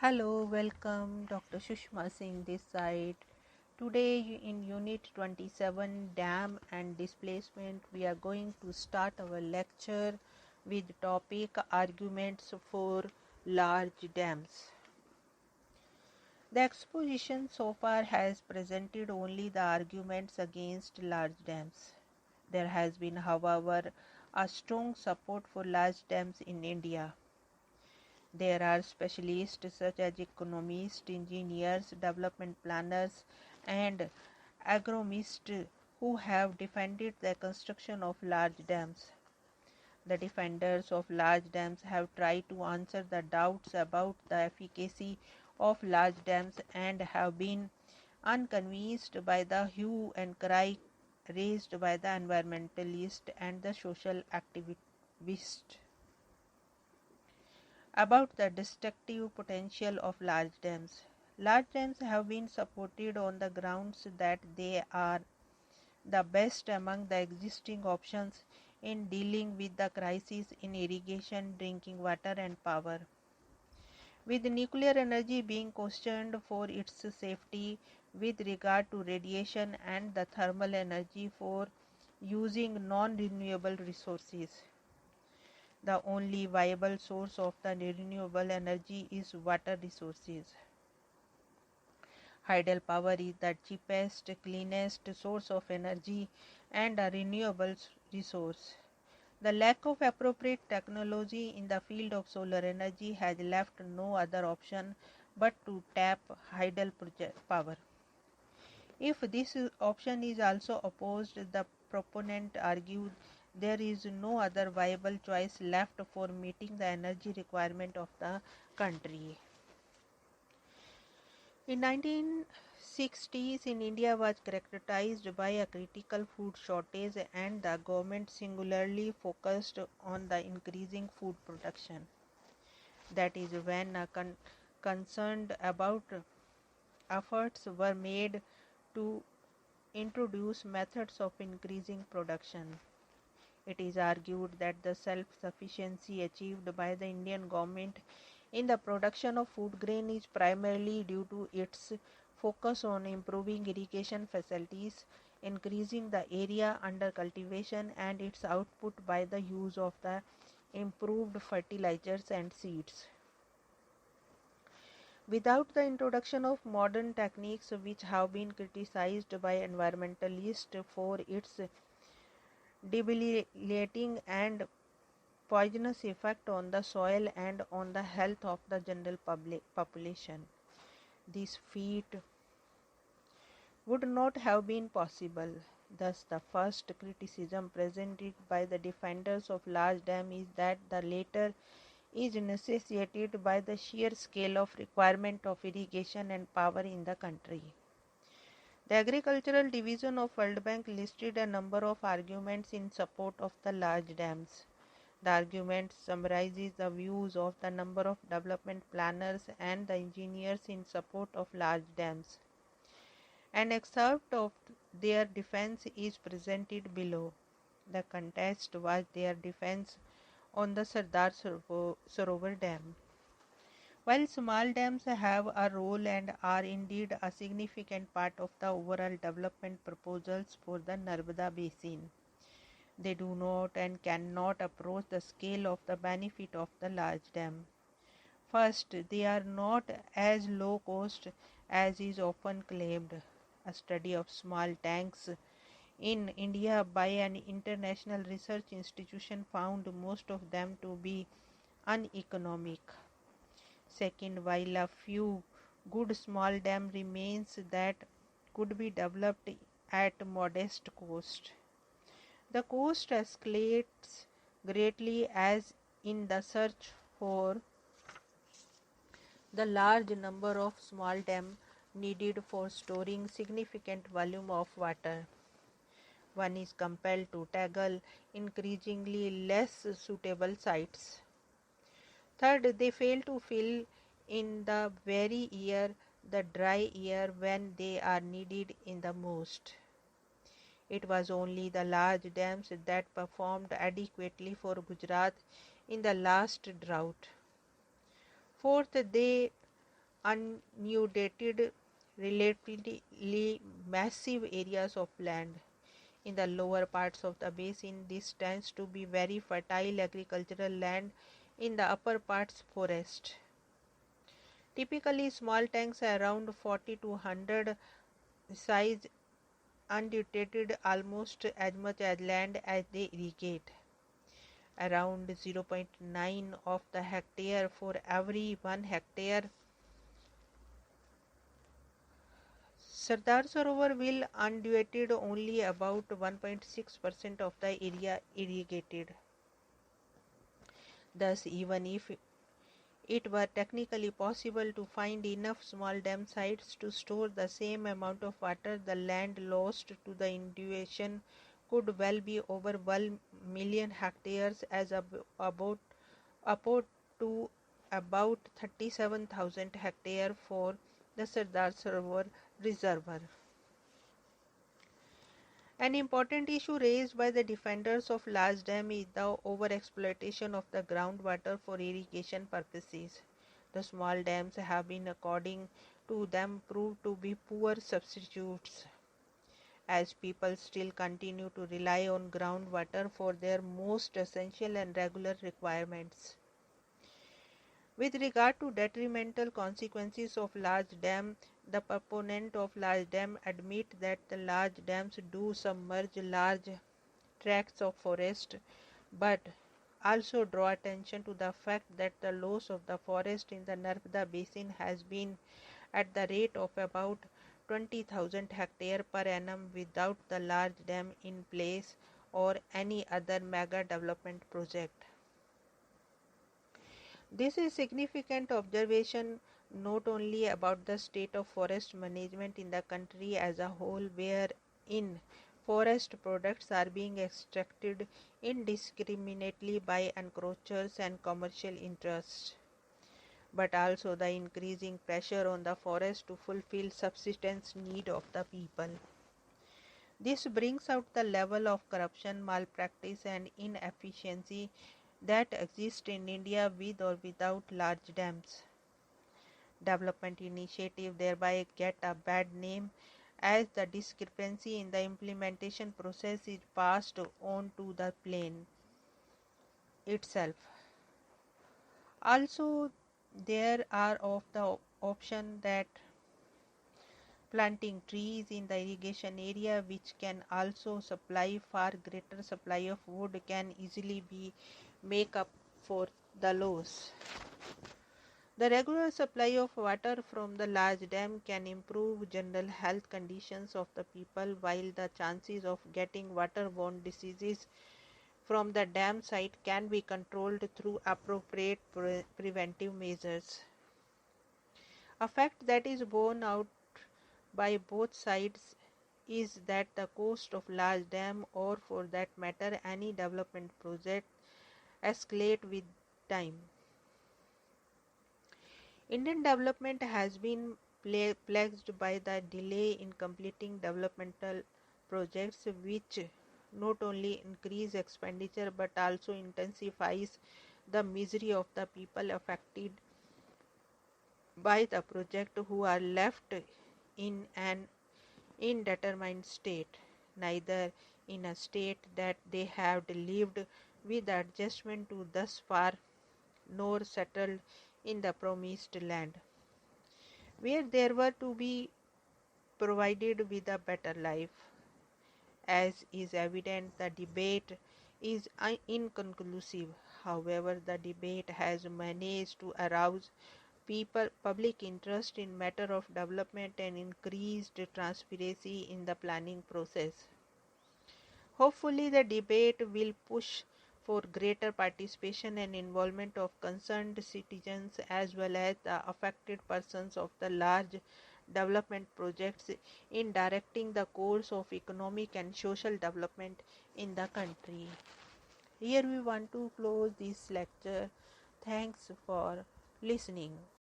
Hello, welcome. Dr. Sushma Singh this side. Today in Unit 27 Dam and Displacement we are going to start our lecture with topic Arguments for Large Dams. The exposition so far has presented only the arguments against large dams. There has been, however, a strong support for large dams in India. There are specialists such as economists, engineers, development planners, and agronomists who have defended the construction of large dams. The defenders of large dams have tried to answer the doubts about the efficacy of large dams and have been unconvinced by the hue and cry raised by the environmentalists and the social activists about the destructive potential of large dams. Large dams have been supported on the grounds that they are the best among the existing options in dealing with the crisis in irrigation, drinking water, and power. With nuclear energy being questioned for its safety with regard to radiation and the thermal energy for using non-renewable resources. The only viable source of the renewable energy is water resources. Hydel power is the cheapest, cleanest source of energy and a renewable resource. The lack of appropriate technology in the field of solar energy has left no other option but to tap hydel power. If this option is also opposed, the proponent argued there is no other viable choice left for meeting the energy requirement of the country. In 1960s, in India was characterized by a critical food shortage and the government singularly focused on the increasing food production. That is when concerned about efforts were made to introduce methods of increasing production. It is argued that the self-sufficiency achieved by the Indian government in the production of food grain is primarily due to its focus on improving irrigation facilities, increasing the area under cultivation, and its output by the use of the improved fertilizers and seeds. Without the introduction of modern techniques which have been criticized by environmentalists for its debilitating and poisonous effect on the soil and on the health of the general population, this feat would not have been possible. Thus, the first criticism presented by the defenders of large dam is that the latter is necessitated by the sheer scale of requirement of irrigation and power in the country. The Agricultural Division of World Bank listed a number of arguments in support of the large dams. The argument summarizes the views of the number of development planners and the engineers in support of large dams. An excerpt of their defense is presented below. The contest was their defense on the Sardar Sarovar Dam. While small dams have a role and are indeed a significant part of the overall development proposals for the Narmada Basin, they do not and cannot approach the scale of the benefit of the large dam. First, they are not as low cost as is often claimed. A study of small tanks in India by an international research institution found most of them to be uneconomic. Second, while a few good small dam remains that could be developed at modest cost, the cost escalates greatly as in the search for the large number of small dams needed for storing significant volume of water. One is compelled to tackle increasingly less suitable sites. Third, they fail to fill in the very year, the dry year when they are needed in the most. It was only the large dams that performed adequately for Gujarat in the last drought. Fourth, they inundated relatively massive areas of land. In the lower parts of the basin, this tends to be very fertile agricultural land, in the upper parts forest. Typically, small tanks around 40 to 100 size undulated almost as much as land as they irrigate. Around 0.9 of the hectare for every 1 hectare. Sardar Sarovar will undulated only about 1.6% of the area irrigated. Thus, even if it were technically possible to find enough small dam sites to store the same amount of water, the land lost to the inundation could well be over 1 million hectares as about to about 37,000 hectares for the Sardar Sarovar Reservoir. An important issue raised by the defenders of large dam is the overexploitation of the groundwater for irrigation purposes. The small dams have been, according to them, proved to be poor substitutes, as people still continue to rely on groundwater for their most essential and regular requirements. With regard to detrimental consequences of large dam, the proponent of large dam admit that the large dams do submerge large tracts of forest, but also draw attention to the fact that the loss of the forest in the Narmada basin has been at the rate of about 20,000 hectares per annum without the large dam in place or any other mega development project. This is significant observation not only about the state of forest management in the country as a whole, wherein forest products are being extracted indiscriminately by encroachers and commercial interests, but also the increasing pressure on the forest to fulfill subsistence need of the people. This brings out the level of corruption, malpractice and inefficiency that exist in India with or without large dams. Development initiatives thereby get a bad name as the discrepancy in the implementation process is passed on to the plain itself. Also, there are of the option that planting trees in the irrigation area, which can also supply far greater supply of wood, can easily be make up for the loss. The regular supply of water from the large dam can improve general health conditions of the people, while the chances of getting waterborne diseases from the dam site can be controlled through appropriate preventive measures. A fact that is borne out by both sides is that the cost of large dam, or for that matter any development project, escalate with time. Indian development has been plagued by the delay in completing developmental projects, which not only increase expenditure but also intensifies the misery of the people affected by the project, who are left in an indeterminate state, neither in a state that they have lived with adjustment to thus far, nor settled in the promised land, where they were to be provided with a better life. As is evident, the debate is inconclusive. However, the debate has managed to arouse public interest in matter of development and increased transparency in the planning process. Hopefully, the debate will push for greater participation and involvement of concerned citizens as well as the affected persons of the large development projects in directing the course of economic and social development in the country. Here we want to close this lecture. Thanks for listening.